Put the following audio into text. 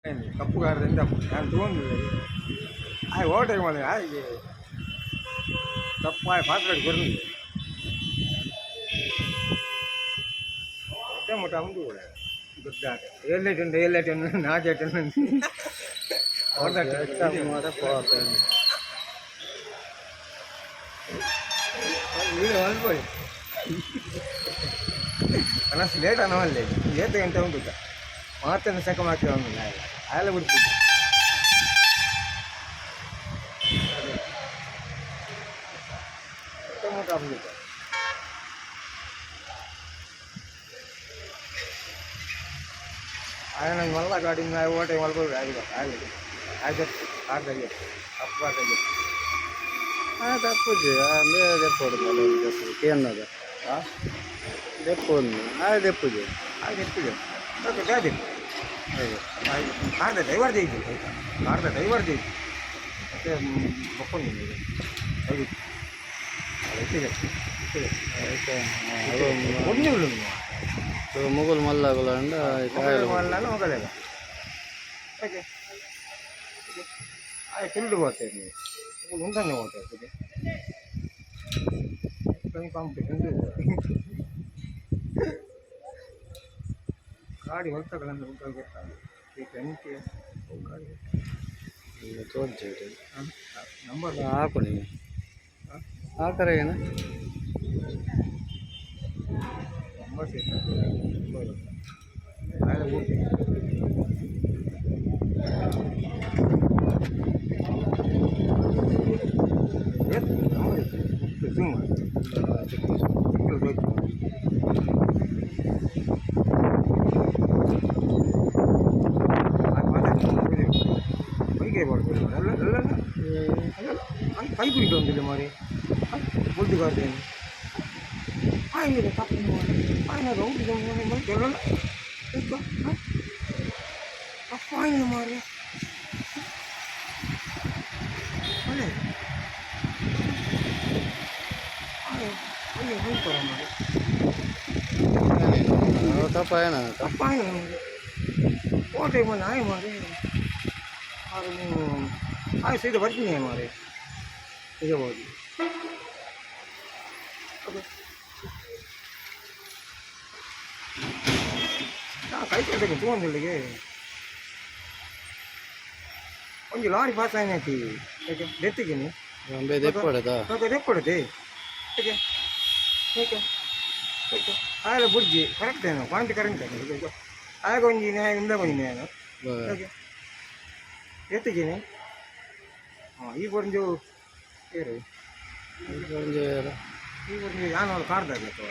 ಕಪ್ಪು ಗಾರದಿಂದ ನಾನು ತೊಗೊಂಡಿಲ್ಲ ಓಟೆ ಮಾಡಿ ಹಾಗೆ ತಪ್ಪಾಗಿ ಪಾತ್ರ ಬರಲಿಲ್ಲ ಹೊಟ್ಟೆ ಮುಟ್ಟ ಮುಂದೆ ಕೂಡ ಗೊತ್ತಾಗ ಏಳೆಟನ್ನು ನಾಲ್ಕೆಟನ್ನು వీడు అనుకోండి మనసు లేట్ అనవాలేదు లేట్ ఎంత ఉంటుంది మాత్రం శంఖ మాత్రమే ఉంది ఆయన గురించి ఆయన మళ్ళా గాడి ఓటే వాళ్ళు అయితే ఆడ తగ్గారు తప్పు తగ్గారు తప్పుది అదే తెప్పదు ఏంటది తెప్పదు అది తెప్పుది అది ఎప్పుడు కాదు కాదు డ్రైవర్ చేయి కాదు డ్రైవర్ చేయి అయితే మొక్కండి మీరు అది ముగ్గులు మళ్ళా మళ్ళీ ఒకలేదా ఓకే అది తిండి పోతాయి మీరు ఇప్పుడు ఉంటానే పోతాయి ಕಾಂಪಿಟೇಷನ್ ಗಾಡಿ ಹೊಸಗಳನ್ನು ಉಪಯೋಗಿಸ್ತಾರೆ ಈ ಟೆನ್ಗೆ ಗಾಡಿ ತೋರಿಸಿ ನಂಬರ್ ಹಾಕು ನೀವು ಹಾಕರ ಏನು ನಂಬರ್ ಆಯ್ತು ಊಟಿ ಜೂಮ್ பைக்கே போட போயிடுவோம் நல்ல அந்த பைப் பிடிக்க வந்துடு மாதிரி போட்டு காட்டு ஆயிரம் தப்பு ஆயிரம் ரவுண்டு மாதிரி சொல்லல தப்பாயின மாதிரி தப்பாயின ஓட்டை மாதிரி ஆய மாதிரி और हाँ सही तो वर्क नहीं है हमारे ये बहुत हाँ कई तो देखो तुम मिल गए उनकी लॉरी पास आने थी ठीक है देते कि नहीं देख पड़े था तो देख पड़े थे ठीक है ठीक है ठीक है आया बुर्जी करेक्ट है ना पॉइंट करेंट है ठीक है आया कौन जी ने इंदा कौन जी ने ना ठीक है ಎತ್ತಿದ್ದೀನಿ ಹಾಂ ಈಗ ಒಂದು ಏರು ಈಗ ಈಗ ಒಂದು ಯಾನೋಳು ಕಾಡ್ದಾಗತ್ತು